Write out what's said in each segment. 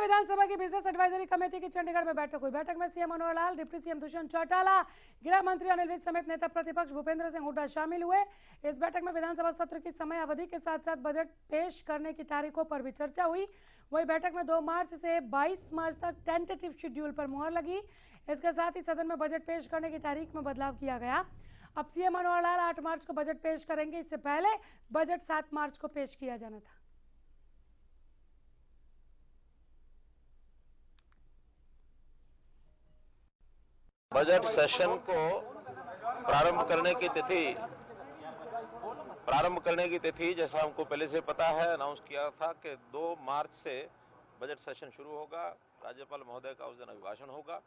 विधानसभा की business advisory committee की चंडीगढ़ में बैठक हुई। बैठक में CM Manohar Lal, deputy CM Dushyant Chautala, गृह मंत्री अनिल विज समेत नेता प्रतिपक्ष भूपेंद्र सिंह हुड्डा शामिल हुए। इस बैठक में विधानसभा सत्र की समय अवधि के साथ साथ बजट पेश करने की तारीखों पर भी चर्चा हुई। वही बैठक में 2 मार्च से 22 मार्च तक टेंटेटिव शेड्यूल पर मुहर लगी। इसके साथ ही सदन में बजट पेश करने की तारीख में बदलाव किया गया। अब सीएम मनोहर लाल 8 मार्च को बजट पेश करेंगे। इससे पहले बजट 7 मार्च को पेश किया जाना था। बजट सेशन को प्रारंभ करने की तिथि जैसा हमको पहले से पता है, अनाउंस किया था कि 2 मार्च से बजट सेशन शुरू होगा। राज्यपाल महोदय का उस दिन अभिभाषण होगा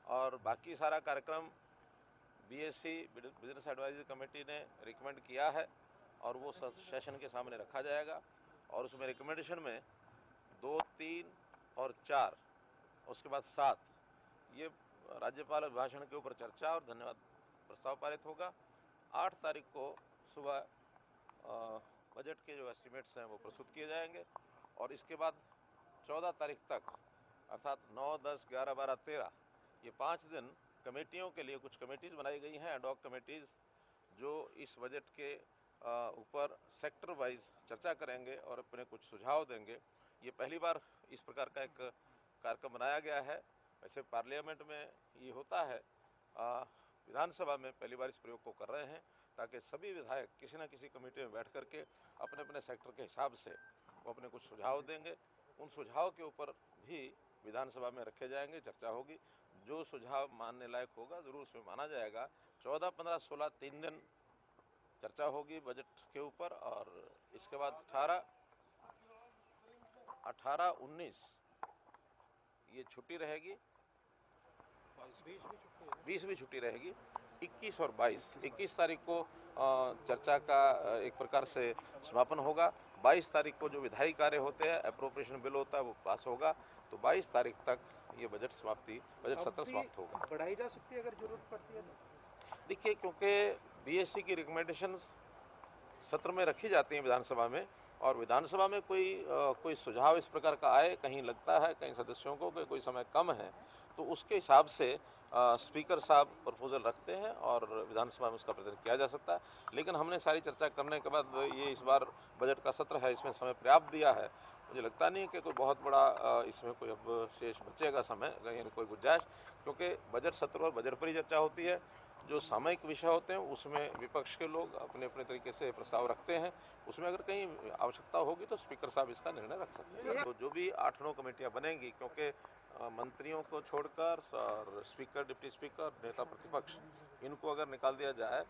और बाकी सारा कार्यक्रम बीएससी बिजनेस एडवाइजरी कमेटी ने रिकमेंड किया है और वो सेशन के सामने रखा जाएगा। और उसमें रिकमेंडेशन में 2, 3 और 4, उसके बाद 7 ये राज्यपाल अभिभाषण के ऊपर चर्चा और धन्यवाद प्रस्ताव पारित होगा। 8 तारीख को सुबह बजट के जो एस्टिमेट्स हैं वो प्रस्तुत किए जाएंगे और इसके बाद 14 तारीख तक अर्थात 9, 10, 11, 12, 13 ये 5 दिन कमेटियों के लिए कुछ कमेटीज़ बनाई गई हैं, एडॉक कमेटीज़, जो इस बजट के ऊपर सेक्टर वाइज चर्चा करेंगे और अपने कुछ सुझाव देंगे। ये पहली बार इस प्रकार का एक कार्यक्रम बनाया गया है। वैसे पार्लियामेंट में ये होता है, विधानसभा में पहली बार इस प्रयोग को कर रहे हैं ताकि सभी विधायक किसी न किसी कमेटी में बैठ करके अपने अपने सेक्टर के हिसाब से वो अपने कुछ सुझाव देंगे। उन सुझाव के ऊपर भी विधानसभा में रखे जाएंगे, चर्चा होगी। जो सुझाव मानने लायक होगा ज़रूर उसमें माना जाएगा। 14, 15, 16 3 दिन चर्चा होगी बजट के ऊपर और इसके बाद 18, 19 ये छुट्टी रहेगी, 20 भी छुट्टी रहेगी। 21 और 21 तारीख को चर्चा का एक प्रकार से समापन होगा। 22 तारीख को जो विधायी कार्य होते हैं, एप्रोप्रिएशन बिल होता है, वो पास होगा। तो 22 तारीख तक ये बजट सत्र समाप्त होगा। बढ़ाई जा सकती है अगर जरूरत पड़ती है तो। देखिए, क्योंकि बीएससी की रिकमेंडेशंस सत्र में रखी जाती हैं विधानसभा में और विधानसभा में कोई सुझाव इस प्रकार का आए, कहीं लगता है कहीं सदस्यों को कि कोई समय कम है, तो उसके हिसाब से स्पीकर साहब प्रपोजल रखते हैं और विधानसभा में उसका प्रदान किया जा सकता है। लेकिन हमने सारी चर्चा करने के बाद ये इस बार बजट का सत्र है, इसमें समय पर्याप्त दिया है। मुझे लगता नहीं कि कोई बहुत बड़ा इसमें कोई अब शेष बचेगा समय, यानी कोई गुंजाइश, क्योंकि बजट सत्र और बजट पर ही चर्चा होती है। जो सामयिक विषय होते हैं उसमें विपक्ष के लोग अपने अपने तरीके से प्रस्ताव रखते हैं। उसमें अगर कहीं आवश्यकता होगी तो स्पीकर साहब इसका निर्णय रख सकते हैं। तो जो भी 8-9 कमेटियां बनेंगी, क्योंकि मंत्रियों को छोड़कर और स्पीकर, डिप्टी स्पीकर, नेता प्रतिपक्ष, इनको अगर निकाल दिया जाए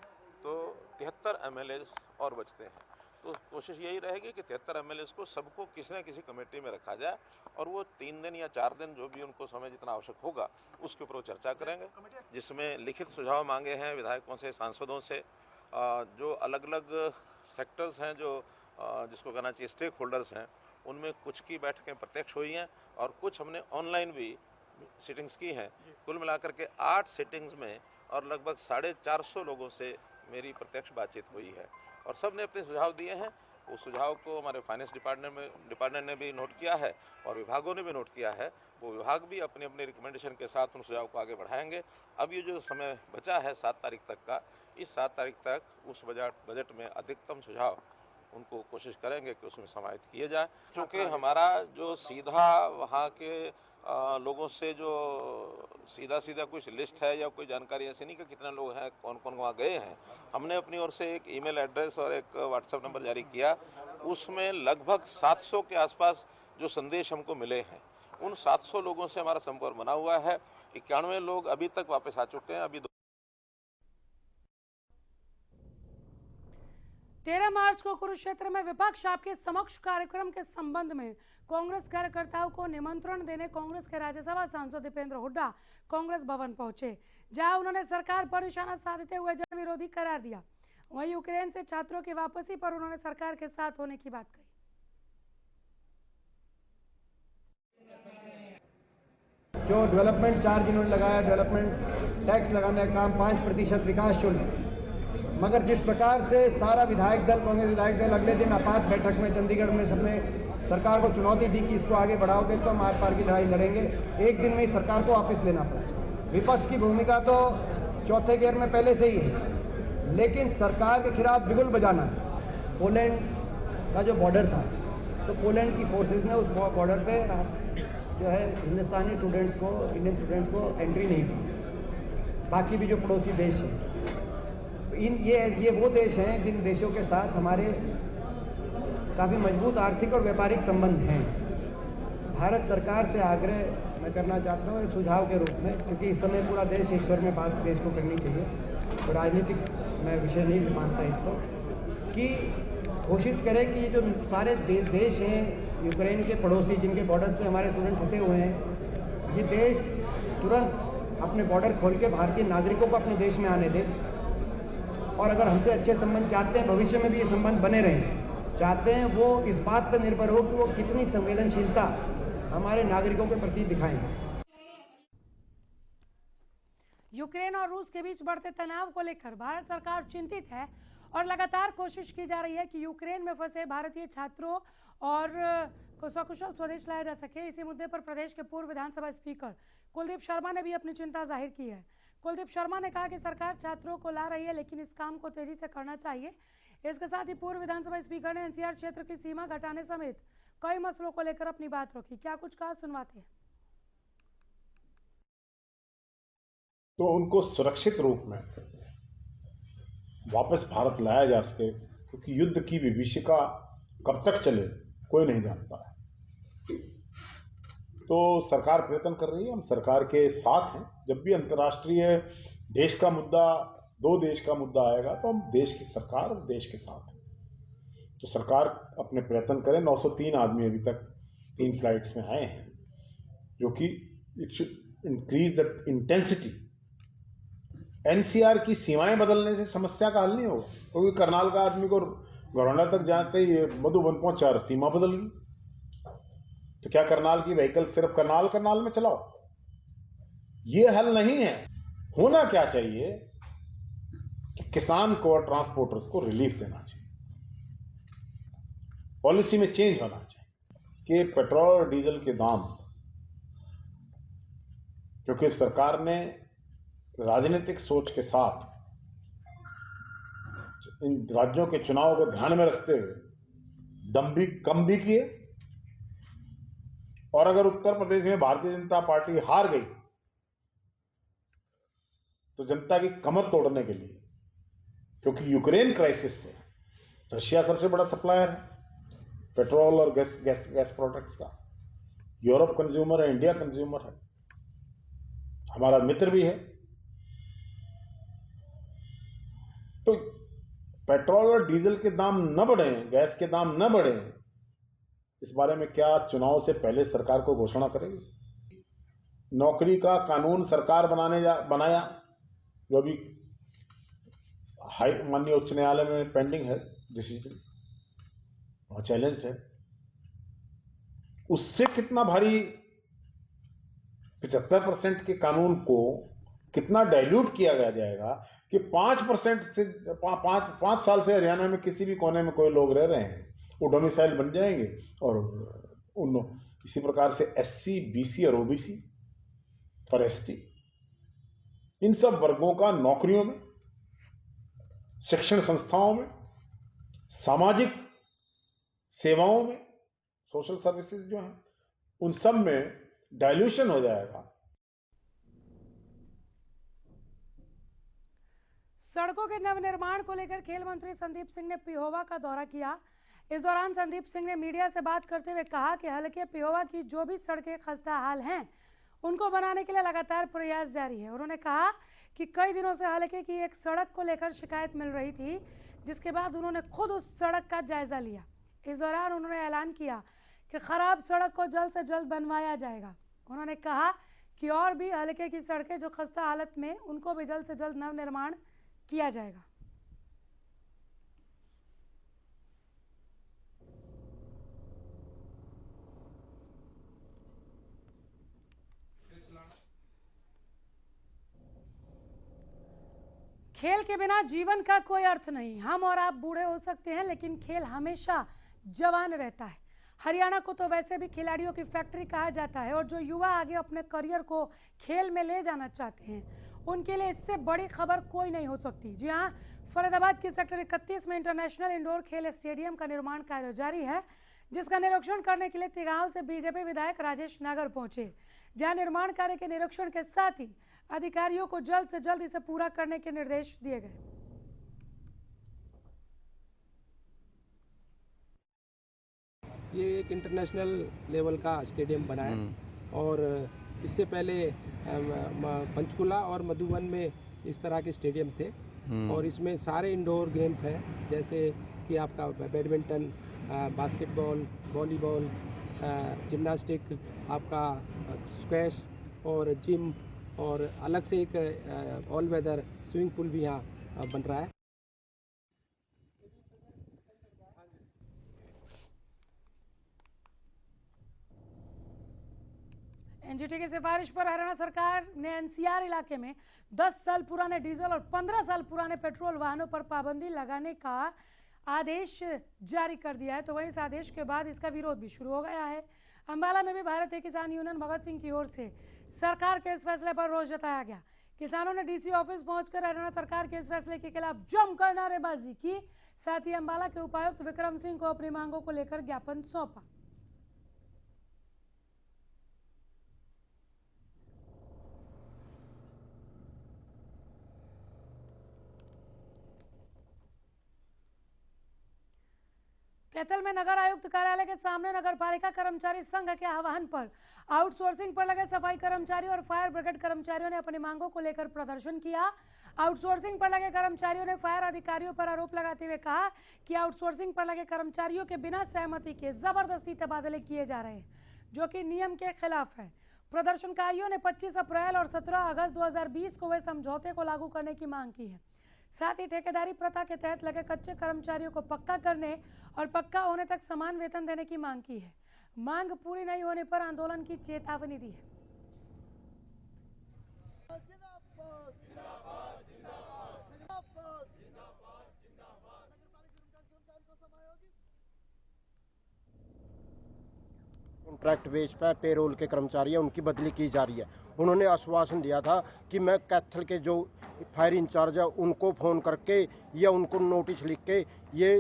तो 73 एमएलएज और बचते हैं। तो कोशिश यही रहेगी कि 73 एमएलएज को सबको किसी न किसी कमेटी में रखा जाए और वो 3 दिन या 4 दिन जो भी उनको समय जितना आवश्यक होगा उसके ऊपर वो चर्चा करेंगे, जिसमें लिखित सुझाव मांगे हैं विधायकों से, सांसदों से। जो अलग अलग सेक्टर्स हैं, जो जिसको कहना चाहिए स्टेक होल्डर्स हैं, उनमें कुछ की बैठकें प्रत्यक्ष हुई हैं और कुछ हमने ऑनलाइन भी सिटिंग्स की हैं। कुल मिलाकर के 8 सिटिंग्स में और लगभग 450 लोगों से मेरी प्रत्यक्ष बातचीत हुई है और सब ने अपने सुझाव दिए हैं। उस सुझाव को हमारे फाइनेंस डिपार्टमेंट ने भी नोट किया है और विभागों ने भी नोट किया है। वो विभाग भी अपने अपने रिकमेंडेशन के साथ उन सुझाव को आगे बढ़ाएंगे। अब ये जो समय बचा है 7 तारीख तक का, इस 7 तारीख तक उस बजट में अधिकतम सुझाव उनको कोशिश करेंगे कि उसमें समाहित किए जाए। क्योंकि हमारा जो सीधा वहाँ के लोगों से जो सीधा कुछ लिस्ट है या कोई जानकारी ऐसी नहीं कि कितने लोग हैं, कौन कौन वहाँ गए हैं। हमने अपनी ओर से एक ईमेल एड्रेस और एक व्हाट्सएप नंबर जारी किया। उसमें लगभग 700 के आसपास जो संदेश हमको मिले हैं, उन 700 लोगों से हमारा संपर्क बना हुआ है। 91 लोग अभी तक वापस आ चुके हैं। अभी 13 मार्च को कुरुक्षेत्र में विपक्ष आपके समक्ष कार्यक्रम के संबंध में कांग्रेस कार्यकर्ताओं को निमंत्रण देने कांग्रेस के राज्यसभा सांसद दीपेंद्र हुड्डा कांग्रेस भवन पहुंचे, जहां उन्होंने सरकार पर निशाना साधते हुए जन विरोधी करार दिया। वहीं यूक्रेन से छात्रों की वापसी पर उन्होंने सरकार के साथ होने की बात कही। जो डेवलपमेंट चार्ज इन्होंने लगाया, डेवलपमेंट टैक्स लगाने का काम 5% विकास शुल्क, मगर जिस प्रकार से सारा विधायक दल, कांग्रेस विधायक दल अगले दिन आपात बैठक में चंडीगढ़ में सबने सरकार को चुनौती दी कि इसको आगे बढ़ाओगे तो हम आर पार की लड़ाई लड़ेंगे। एक दिन में ही सरकार को वापस लेना पड़ा। विपक्ष की भूमिका तो चौथे गियर में पहले से ही है, लेकिन सरकार के खिलाफ बिगुल बजाना। पोलैंड का जो बॉर्डर था, तो पोलैंड की फोर्सेस ने उस बॉर्डर पे जो है हिंदुस्तानी स्टूडेंट्स को, इंडियन स्टूडेंट्स को एंट्री नहीं दी। बाकी भी जो पड़ोसी देश हैं, ये वो देश हैं जिन देशों के साथ हमारे काफ़ी मजबूत आर्थिक और व्यापारिक संबंध हैं। भारत सरकार से आग्रह मैं करना चाहता हूँ एक सुझाव के रूप में, क्योंकि इस समय पूरा देश एक स्वर में बात देश को करनी चाहिए, तो राजनीतिक मैं विषय नहीं मानता इसको, कि घोषित करें कि ये जो सारे देश हैं यूक्रेन के पड़ोसी, जिनके बॉर्डर्स पे हमारे स्टूडेंट फंसे हुए हैं, ये देश तुरंत अपने बॉर्डर खोल के भारतीय नागरिकों को अपने देश में आने दे। और अगर हमसे अच्छे संबंध चाहते हैं, भविष्य में भी ये संबंध बने रहें चाहते हैं, वो इस बात पर निर्भर हो कि वो कितनी संवेदनशीलता हमारे नागरिकों के प्रति दिखाएं। यूक्रेन और रूस के बीच बढ़ते तनाव को लेकर भारत सरकार चिंतित है और लगातार कोशिश की जा रही है कि यूक्रेन में फंसे भारतीय छात्रों और को सकुशल स्वदेश लाया जा सके। इसी मुद्दे पर प्रदेश के पूर्व विधानसभा स्पीकर कुलदीप शर्मा ने भी अपनी चिंता जाहिर की है। कुलदीप शर्मा ने कहा कि सरकार छात्रों को ला रही है, लेकिन इस काम को तेजी से करना चाहिए। इसके साथ ही पूर्व विधानसभा स्पीकर ने एनसीआर क्षेत्र की सीमा घटाने समेत कई मसलों को लेकर अपनी बात रखी। क्या कुछ कहा, सुनवाते हैं। तो उनको सुरक्षित रूप में वापस भारत लाया जा सके, क्योंकि युद्ध की विभीषिका कब तक चले कोई नहीं जानता है। तो सरकार प्रयत्न कर रही है, हम सरकार के साथ हैं। जब भी अंतर्राष्ट्रीय देश का मुद्दा, दो देश का मुद्दा आएगा, तो हम देश की सरकार और देश के साथ हैं। तो सरकार अपने प्रयत्न करें। 903 आदमी अभी तक 3 फ्लाइट्स में आए हैं, जो कि it should increase the intensity. NCR की सीमाएं बदलने से समस्या का हल नहीं होगा, क्योंकि करनाल का आदमी को गौरंडा तक जाते ही मधुबन पहुंचा, सीमा बदल गई। तो क्या करनाल की व्हीकल सिर्फ करनाल में चलाओ? ये हल नहीं है। होना क्या चाहिए कि किसान को और ट्रांसपोर्टर्स को रिलीफ देना चाहिए, पॉलिसी में चेंज होना चाहिए कि पेट्रोल और डीजल के दाम, क्योंकि सरकार ने राजनीतिक सोच के साथ इन राज्यों के चुनाव को ध्यान में रखते हुए दम भी कम भी किए। और अगर उत्तर प्रदेश में भारतीय जनता पार्टी हार गई तो जनता की कमर तोड़ने के लिए, क्योंकि यूक्रेन क्राइसिस से रशिया सबसे बड़ा सप्लायर है पेट्रोल और गैस प्रोडक्ट्स का। यूरोप कंज्यूमर है, इंडिया कंज्यूमर है, हमारा मित्र भी है। तो पेट्रोल और डीजल के दाम न बढ़े, गैस के दाम न बढ़े, इस बारे में क्या चुनाव से पहले सरकार को घोषणा करेगी? नौकरी का कानून सरकार बनाया, जो अभी माननीय उच्च न्यायालय में पेंडिंग है डिसीजन, वहां चैलेंज है। उससे कितना भारी 75% के कानून को कितना डाइल्यूट किया जाएगा कि 5% से 5 साल से हरियाणा में किसी भी कोने में कोई लोग रह रहे हैं, वो डोमिसाइल बन जाएंगे। और इसी प्रकार से एससी, बीसी और ओबीसी और एसटी, इन सब वर्गों का नौकरियों में, शिक्षण संस्थाओं में, सामाजिक सेवाओं में, सोशल सर्विसेज जो हैं, उन सब में डाइल्यूशन हो जाएगा। सड़कों के नवनिर्माण को लेकर खेल मंत्री संदीप सिंह ने पिहोवा का दौरा किया। इस दौरान संदीप सिंह ने मीडिया से बात करते हुए कहा कि हल्के पिहोवा की जो भी सड़कें खस्ता हाल हैं, उनको बनाने के लिए लगातार प्रयास जारी है। उन्होंने कहा कि कई दिनों से हल्के की एक सड़क को लेकर शिकायत मिल रही थी, जिसके बाद उन्होंने खुद उस सड़क का जायजा लिया। इस दौरान उन्होंने ऐलान किया कि खराब सड़क को जल्द से जल्द बनवाया जाएगा। उन्होंने कहा कि और भी हल्के की सड़कें जो खस्ता हालत में, उनको भी जल्द से जल्द नवनिर्माण किया जाएगा। खेल के बिना जीवन का कोई अर्थ नहीं। हम और आप बूढ़े हो सकते हैं, लेकिन खेल हमेशा जवान रहता है। हरियाणा को तो वैसे भी खिलाड़ियों की फैक्ट्री कहा जाता है और जो युवा आगे अपने करियर को खेल में ले जाना चाहते हैं उनके लिए इससे बड़ी खबर कोई नहीं हो सकती। जी हाँ, फरीदाबाद के सेक्टर 31 में इंटरनेशनल इंडोर खेल स्टेडियम का निर्माण कार्य जारी है, जिसका निरीक्षण करने के लिए तिगांव से बीजेपी विधायक राजेश नागर पहुंचे, जहां निर्माण कार्य के निरीक्षण के साथ ही अधिकारियों को जल्द से जल्द इसे पूरा करने के निर्देश दिए गए। ये एक इंटरनेशनल लेवल का स्टेडियम बना है और इससे पहले पंचकुला और मधुबन में इस तरह के स्टेडियम थे और इसमें सारे इंडोर गेम्स हैं, जैसे कि आपका बैडमिंटन, बास्केटबॉल, वॉलीबॉल, जिम्नास्टिक, आपका स्क्वैश और जिम और अलग से एक ऑल वेदर स्विमिंग पूल भी यहाँ बन रहा है। एनजीटी की सिफारिश पर हरियाणा सरकार ने एनसीआर इलाके में 10 साल पुराने डीजल और 15 साल पुराने पेट्रोल वाहनों पर पाबंदी लगाने का आदेश जारी कर दिया है। तो वहीं इस आदेश के बाद इसका विरोध भी शुरू हो गया है। अंबाला में भी भारतीय किसान यूनियन भगत सिंह की ओर से सरकार के इस फैसले पर रोष जताया गया। किसानों ने डीसी ऑफिस पहुंचकर हरियाणा सरकार के इस फैसले के खिलाफ जमकर नारेबाजी की। साथ ही अंबाला के उपायुक्त विक्रम सिंह को अपनी मांगों को लेकर ज्ञापन सौंपा। कैथल में नगर आयुक्त कार्यालय के सामने नगरपालिका कर्मचारी संघ के आह्वान पर आउटसोर्सिंग पर लगे सफाई कर्मचारियों और फायर ब्रिगेड कर्मचारियों ने अपनी मांगों को लेकर प्रदर्शन किया। आउटसोर्सिंग पर लगे कर्मचारियों ने फायर अधिकारियों पर आरोप लगाते हुए कहा कि आउटसोर्सिंग पर लगे कर्मचारियों के बिना सहमति के जबरदस्ती तबादले किए जा रहे हैं, जो कि नियम के खिलाफ है। प्रदर्शनकारियों ने 25 अप्रैल और 17 अगस्त 2020 को हुए समझौते को लागू करने की मांग की है। साथ ही ठेकेदारी प्रथा के तहत लगे कच्चे कर्मचारियों को पक्का करने और पक्का होने तक समान वेतन देने की मांग की है। मांग पूरी नहीं होने पर आंदोलन की चेतावनी दी है। कॉन्ट्रैक्ट बेस पर पेरोल के कर्मचारी हैं, उनकी बदली की जा रही है। उन्होंने आश्वासन दिया था कि मैं कैथल के जो फायर इंचार्ज है उनको फ़ोन करके या उनको नोटिस लिख के ये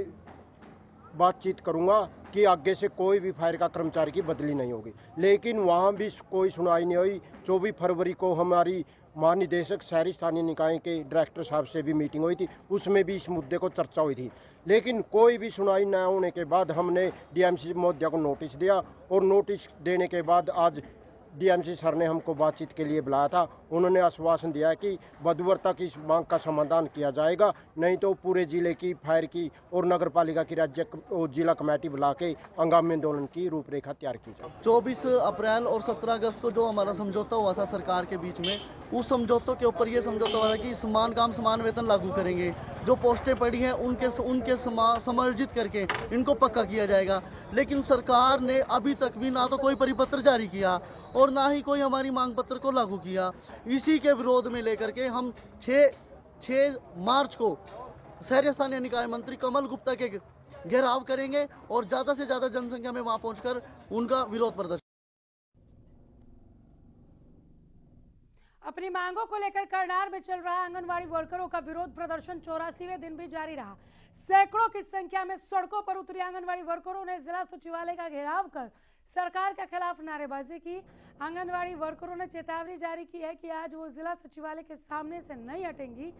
बातचीत करूंगा कि आगे से कोई भी फायर का कर्मचारी की बदली नहीं होगी, लेकिन वहाँ भी कोई सुनवाई नहीं हुई। 24 फरवरी को हमारी महानिदेशक शहरी स्थानीय निकाय के डायरेक्टर साहब से भी मीटिंग हुई थी, उसमें भी इस मुद्दे को चर्चा हुई थी, लेकिन कोई भी सुनवाई न होने के बाद हमने डीएमसी महोदया को नोटिस दिया और नोटिस देने के बाद आज डीएमसी सर ने हमको बातचीत के लिए बुलाया था। उन्होंने आश्वासन दिया है कि बुधवार तक इस मांग का समाधान किया जाएगा, नहीं तो पूरे जिले की फायर की और नगर पालिका की राज्य और जिला कमेटी बुला के हंगामी आंदोलन की रूपरेखा तैयार की जाए। 24 अप्रैल और 17 अगस्त को जो हमारा समझौता हुआ था सरकार के बीच में, उस समझौतों के ऊपर ये समझौता हुआ था कि समान काम समान वेतन लागू करेंगे। जो पोस्टें पड़ी हैं उनके समायोजित करके इनको पक्का किया जाएगा। लेकिन सरकार ने अभी तक भी ना तो कोई परिपत्र जारी किया और ना ही कोई हमारी मांग पत्र को लागू किया। इसी के विरोध में लेकर के हम 6 मार्च को शहरी स्थानीय निकाय मंत्री कमल गुप्ता के घेराव करेंगे और ज़्यादा से ज़्यादा जनसंख्या में वहाँ पहुंचकर उनका विरोध प्रदर्शन। अपनी मांगों को लेकर करनाल में चल रहा आंगनवाड़ी वर्करों का विरोध प्रदर्शन 84वें दिन भी जारी रहा। सैकड़ों की संख्या में सड़कों पर उतरी आंगनवाड़ी वर्करों ने जिला सचिवालय का घेराव कर सरकार के खिलाफ नारेबाजी की। आंगनवाड़ी वर्करों ने चेतावनी जारी की है कि आज वो जिला सचिवालय के सामने से नहीं हटेंगी।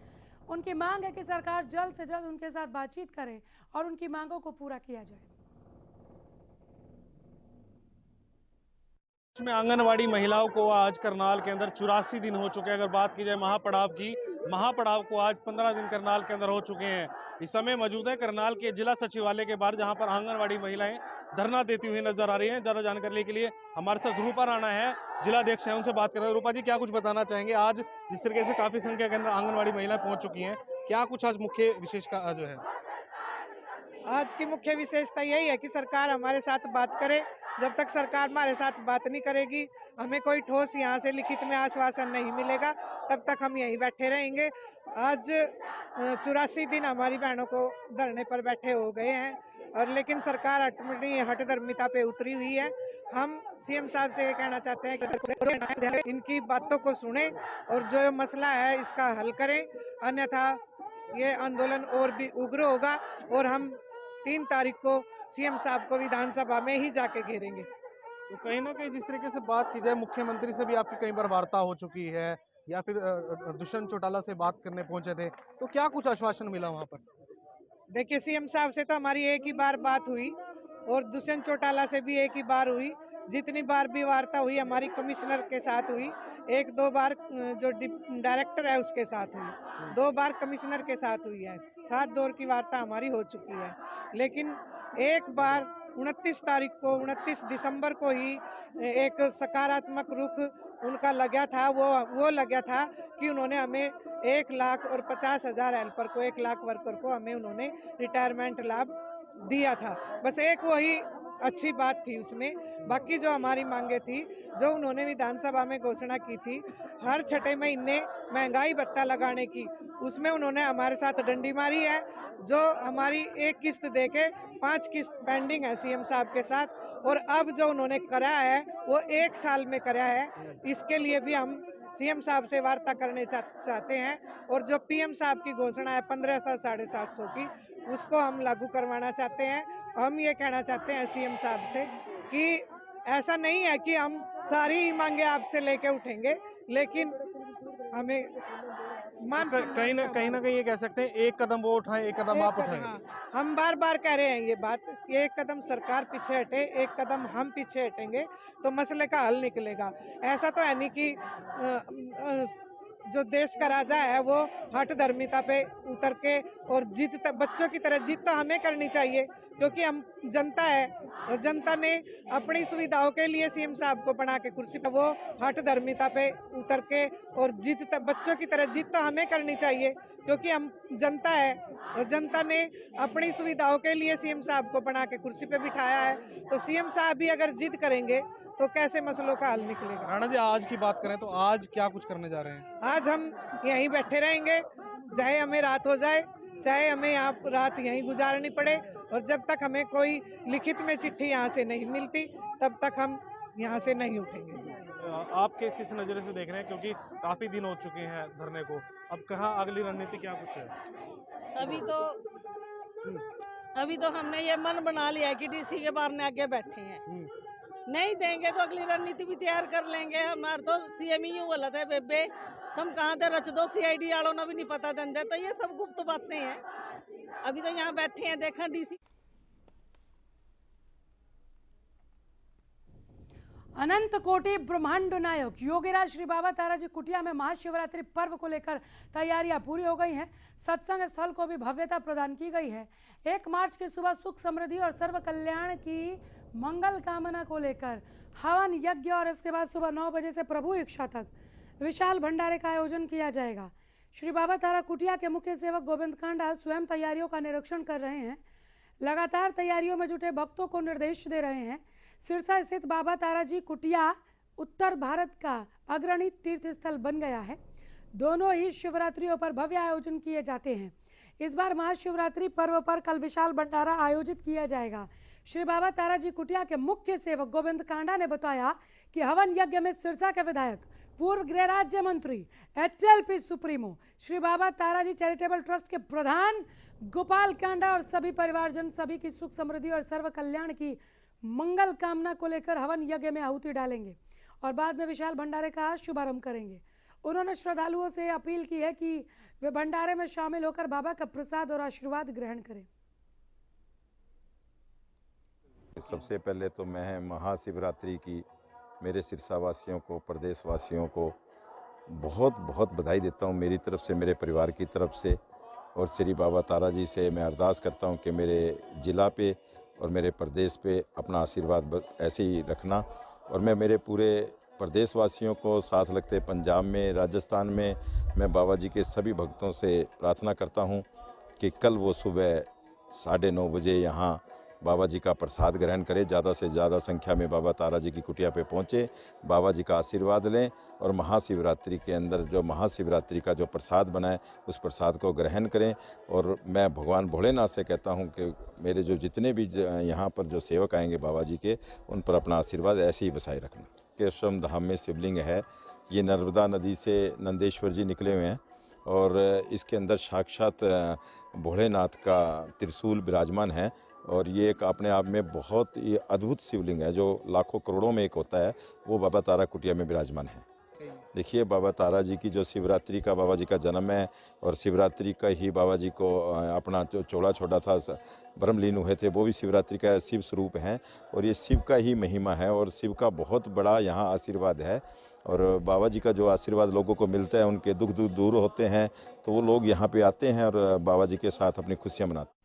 उनकी मांग है कि सरकार जल्द से जल्द उनके साथ बातचीत करे और उनकी मांगों को पूरा किया जाए। में आंगनवाड़ी महिलाओं को आज करनाल के अंदर 84 दिन हो चुके हैं। अगर बात की जाए महापड़ाव की, महापड़ाव को आज 15 दिन करनाल के अंदर हो चुके हैं। इस समय मौजूद है करनाल के जिला सचिवालय के बाहर, जहां पर आंगनवाड़ी महिलाएं धरना देती हुई नजर आ रही हैं। ज्यादा जानकारी के लिए हमारे साथ रूपा राणा है, जिला अध्यक्ष है, उनसे बात कर रहे हैं। रूपा जी, क्या कुछ बताना चाहेंगे? आज जिस तरीके से काफी संख्या के अंदर आंगनवाड़ी महिलाएं पहुंच चुकी हैं, क्या कुछ आज मुख्य विशेषता जो है? आज की मुख्य विशेषता यही है कि सरकार हमारे साथ बात करे। जब तक सरकार हमारे साथ बात नहीं करेगी, हमें कोई ठोस यहाँ से लिखित में आश्वासन नहीं मिलेगा, तब तक हम यहीं बैठे रहेंगे। आज 84 दिन हमारी बहनों को धरने पर बैठे हो गए हैं और लेकिन सरकार अपनी हठधर्मिता पे उतरी हुई है। हम सीएम साहब से ये कहना चाहते हैं कि इनकी बातों को सुने और जो मसला है इसका हल करें, अन्यथा ये आंदोलन और भी उग्र होगा और हम 3 तारीख को सीएम साहब को विधानसभा में ही जाके घेरेंगे। तो कहीं ना कहीं जिस तरीके से बात की जाए, मुख्यमंत्री से भी आपकी कई बार वार्ता हो चुकी है या फिर दुष्यंत चौटाला से बात करने पहुंचे थे, तो क्या कुछ आश्वासन मिला वहां पर? देखिए, सीएम साहब से तो हमारी एक ही बार बात हुई और दुष्यंत चौटाला से भी एक ही बार हुई। जितनी बार भी वार्ता हुई हमारी कमिश्नर के साथ हुई, 1-2 बार जो डायरेक्टर है उसके साथ हुई, 2 बार कमिश्नर के साथ हुई है। 7 दौर की वार्ता हमारी हो चुकी है। लेकिन एक बार 29 तारीख को 29 दिसंबर को ही एक सकारात्मक रुख उनका लगा था। वो लगा था कि उन्होंने हमें 1,50,000 हेल्पर को, 1 लाख वर्कर को हमें उन्होंने रिटायरमेंट लाभ दिया था। बस एक वही अच्छी बात थी उसमें। बाकी जो हमारी मांगे थी, जो उन्होंने विधानसभा में घोषणा की थी हर 6 महीने महंगाई भत्ता लगाने की, उसमें उन्होंने हमारे साथ डंडी मारी है। जो हमारी एक किस्त देके 5 किस्त पेंडिंग है सीएम साहब के साथ, और अब जो उन्होंने करा है वो 1 साल में करा है। इसके लिए भी हम सीएम साहब से वार्ता करने चाहते हैं। और जो पीएम साहब की घोषणा है 1500 750 की, उसको हम लागू करवाना चाहते हैं। हम ये कहना चाहते हैं सीएम साहब से कि ऐसा नहीं है कि हम सारी मांगे आपसे लेके उठेंगे, लेकिन हमें कहीं ना कहीं ये कह सकते हैं, एक कदम वो उठाएं, एक कदम आप उठाएं। हाँ, हम बार बार कह रहे हैं ये बात कि एक कदम सरकार पीछे हटे, एक कदम हम पीछे हटेंगे तो मसले का हल निकलेगा। ऐसा तो है नहीं कि जो देश का राजा है वो हठधर्मिता पे उतर के और जिद, बच्चों की तरह जिद तो हमें करनी चाहिए, क्योंकि हम जनता है और जनता ने अपनी सुविधाओं के लिए सीएम साहब को बना के कुर्सी पर, वो हठधर्मिता पे उतर के और जिद, बच्चों की तरह जिद तो हमें करनी चाहिए, क्योंकि हम जनता है और जनता ने अपनी सुविधाओं के लिए सीएम साहब को बना के कुर्सी पे बिठाया है। तो सीएम साहब भी अगर जिद करेंगे तो कैसे मसलों का हल निकलेगा। राणा जी, आज की बात करें तो आज क्या कुछ करने जा रहे हैं? आज हम यहीं बैठे रहेंगे, चाहे हमें रात हो जाए, चाहे हमें यहाँ रात यहीं गुजारनी पड़े, और जब तक हमें कोई लिखित में चिट्ठी यहाँ से नहीं मिलती तब तक हम यहाँ से नहीं उठेंगे। आप किस नज़र से देख रहे हैं, क्योंकि काफ़ी दिन हो चुके हैं धरने को, अब कहाँ अगली रणनीति क्या कुछ है? अभी तो हमने ये मन बना लिया है कि डीसी के बाहर आगे बैठे हैं, नहीं देंगे तो अगली रणनीति भी तैयार कर लेंगे। हमारे तो सीएम ही बोला था बेबे तुम कहाँ थे रच दो, सीआईडी वालों ने भी नहीं पता देंगे। तो ये सब गुप्त बातें हैं। अभी तो यहाँ बैठे हैं, देखा डीसी। अनंत कोटि ब्रह्मांड नायक योगीराज श्री बाबा ताराजी कुटिया में महाशिवरात्रि पर्व को लेकर तैयारियां पूरी हो गई हैं। सत्संग स्थल को भी भव्यता प्रदान की गई है। 1 मार्च की सुबह सुख समृद्धि और सर्व कल्याण की मंगल कामना को लेकर हवन यज्ञ और इसके बाद सुबह 9 बजे से प्रभु इच्छा तक विशाल भंडारे का आयोजन किया जाएगा। श्री बाबा तारा कुटिया के मुख्य सेवक गोविंद कांडा स्वयं तैयारियों का निरीक्षण कर रहे हैं। लगातार तैयारियों में जुटे भक्तों को निर्देश दे रहे हैं। सिरसा स्थित बाबा ताराजी कुटिया उत्तर भारत का अग्रणी तीर्थ स्थल बन गया है। दोनों ही शिवरात्रियों पर भव्य आयोजन किए जाते हैं। इस बार महाशिवरात्रि पर्व पर कल विशाल भंडारा आयोजित किया जाएगा। श्री बाबा ताराजी कुटिया के मुख्य सेवक गोविंद कांडा ने बताया कि हवन यज्ञ में सिरसा के विधायक पूर्व गृह राज्य मंत्री HLP सुप्रीमो श्री बाबा ताराजी चैरिटेबल ट्रस्ट के प्रधान गोपाल कांडा और सभी परिवारजन सभी की सुख समृद्धि और सर्व कल्याण की मंगल कामना को लेकर हवन यज्ञ में आहुति डालेंगे और बाद में विशाल भंडारे का शुभारंभ करेंगे। उन्होंने श्रद्धालुओं से अपील की है कि वे भंडारे में शामिल होकर बाबा का प्रसाद और आशीर्वाद ग्रहण करें। सबसे पहले तो मैं महाशिवरात्रि की मेरे सिरसा वासियों को, प्रदेश वासियों को बहुत बहुत बधाई देता हूं मेरी तरफ से, मेरे परिवार की तरफ से। और श्री बाबा तारा जी से मैं अरदास करता हूं कि मेरे ज़िला पे और मेरे प्रदेश पे अपना आशीर्वाद ऐसे ही रखना। और मैं मेरे पूरे प्रदेश वासियों को साथ लगते पंजाब में, राजस्थान में, मैं बाबा जी के सभी भक्तों से प्रार्थना करता हूं कि कल वो सुबह 9:30 बजे यहाँ बाबा जी का प्रसाद ग्रहण करें, ज़्यादा से ज़्यादा संख्या में बाबा तारा जी की कुटिया पे पहुँचे, बाबा जी का आशीर्वाद लें और महाशिवरात्रि के अंदर जो महाशिवरात्रि का जो प्रसाद बनाए उस प्रसाद को ग्रहण करें। और मैं भगवान भोलेनाथ से कहता हूँ कि मेरे जो जितने भी यहाँ पर जो सेवक आएंगे बाबा जी के, उन पर अपना आशीर्वाद ऐसे ही बसाए रखना। केशवम धाम में शिवलिंग है, ये नर्मदा नदी से नंदेश्वर जी निकले हुए हैं और इसके अंदर साक्षात भोलेनाथ का त्रिशूल विराजमान है और ये एक अपने आप में बहुत ही अद्भुत शिवलिंग है जो लाखों करोड़ों में एक होता है, वो बाबा तारा कुटिया में विराजमान है। देखिए बाबा तारा जी की जो शिवरात्रि का बाबा जी का जन्म है और शिवरात्रि का ही बाबा जी को अपना जो चोला छोड़ा था, ब्रह्मलीन हुए थे, वो भी शिवरात्रि का शिव स्वरूप हैं और ये शिव का ही महिमा है और शिव का बहुत बड़ा यहाँ आशीर्वाद है। और बाबा जी का जो आशीर्वाद लोगों को मिलता है, उनके दुख दूर होते हैं तो वो लोग यहाँ पे आते हैं और बाबा जी के साथ अपनी खुशियाँ मनाते हैं।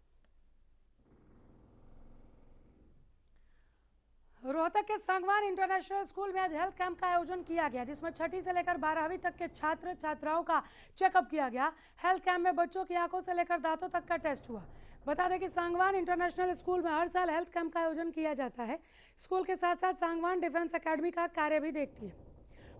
रोहतक के सांगवान इंटरनेशनल स्कूल में आज हेल्थ कैंप का आयोजन किया गया, जिसमें 6ठी से लेकर 12वीं तक के छात्र छात्राओं का चेकअप किया गया। हेल्थ कैंप में बच्चों की आंखों से लेकर दांतों तक का टेस्ट हुआ। बता दें कि सांगवान इंटरनेशनल स्कूल में हर साल हेल्थ कैंप का आयोजन किया जाता है। स्कूल के साथ साथ सांगवान डिफेंस अकेडमी का कार्य भी देखती है।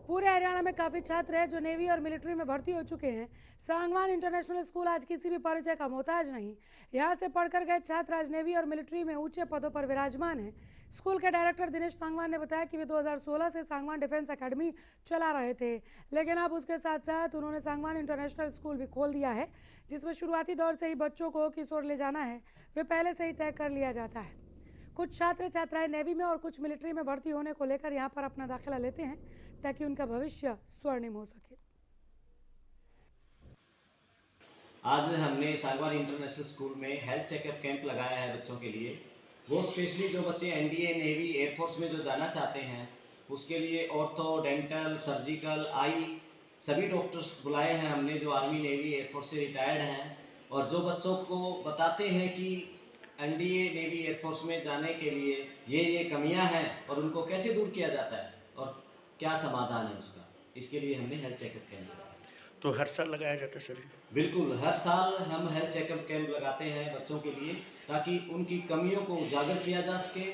पूरे हरियाणा में काफ़ी छात्र हैं जो नेवी और मिलिट्री में भर्ती हो चुके हैं। सांगवान इंटरनेशनल स्कूल आज किसी भी परिचय का मोहताज नहीं। यहाँ से पढ़कर गए छात्र आज नेवी और मिलिट्री में ऊंचे पदों पर विराजमान हैं। स्कूल के डायरेक्टर दिनेश सांगवान ने बताया कि वे 2016 से सांगवान डिफेंस अकेडमी चला रहे थे, लेकिन अब उसके साथ साथ उन्होंने सांगवान इंटरनेशनल स्कूल भी खोल दिया है, जिसमें शुरुआती दौर से ही बच्चों को किस ओर ले जाना है वे पहले से ही तय कर लिया जाता है। कुछ छात्र छात्राएं नेवी में और कुछ मिलिट्री में भर्ती होने को लेकर यहाँ पर अपना दाखिला लेते हैं ताकि उनका भविष्य स्वर्णिम हो सके। आज हमने सांगवान इंटरनेशनल स्कूल में हेल्थ चेकअप कैंप लगाया है बच्चों के लिए। वो स्पेशली जो बच्चे एनडीए, नेवी, एयरफोर्स में जो जाना चाहते हैं उसके लिए ऑर्थो, डेंटल, सर्जिकल, आई सभी डॉक्टर्स बुलाए हैं हमने जो आर्मी, नेवी, एयरफोर्स से रिटायर्ड हैं और जो बच्चों को बताते हैं कि एनडीए, नेवी, एयरफोर्स में जाने के लिए ये कमियां हैं और उनको कैसे दूर किया जाता है और क्या समाधान है उसका। इसके लिए हमने हेल्थ चेकअप कैंप लगाया। तो हर साल लगाया जाता है सर? बिल्कुल, हर साल हम हेल्थ चेकअप कैंप लगाते हैं बच्चों के लिए ताकि उनकी कमियों को उजागर किया जा सके।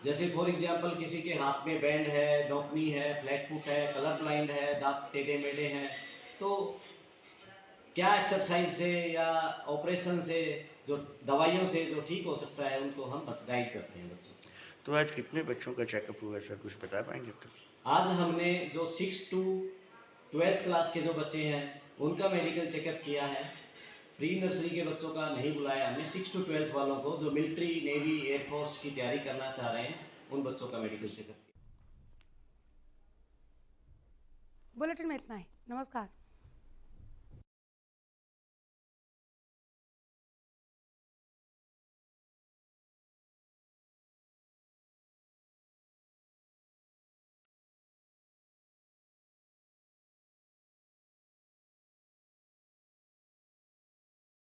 जैसे फॉर एग्जांपल किसी के हाथ में बैंड है, नौकनी है, फ्लैट फुट है, कलर ब्लाइंड है, दांत टेढ़े मेढ़े हैं, तो क्या एक्सरसाइज से या ऑपरेशन से, जो दवाइयों से जो ठीक हो सकता है, उनको हम गाइड करते हैं बच्चों को। तो आज कितने बच्चों का चेकअप हुआ है सर, कुछ बता पाएंगे? तो आज हमने जो 6 to 12th क्लास के जो बच्चे हैं उनका मेडिकल चेकअप किया है। प्री नर्सरी के बच्चों का नहीं बुलाया हमने। 6 to 12th वालों को जो मिलिट्री, नेवी, एयरफोर्स की तैयारी करना चाह रहे हैं उन बच्चों का मेडिकल चेकअप किया। बुलेटिन में इतना ही। नमस्कार।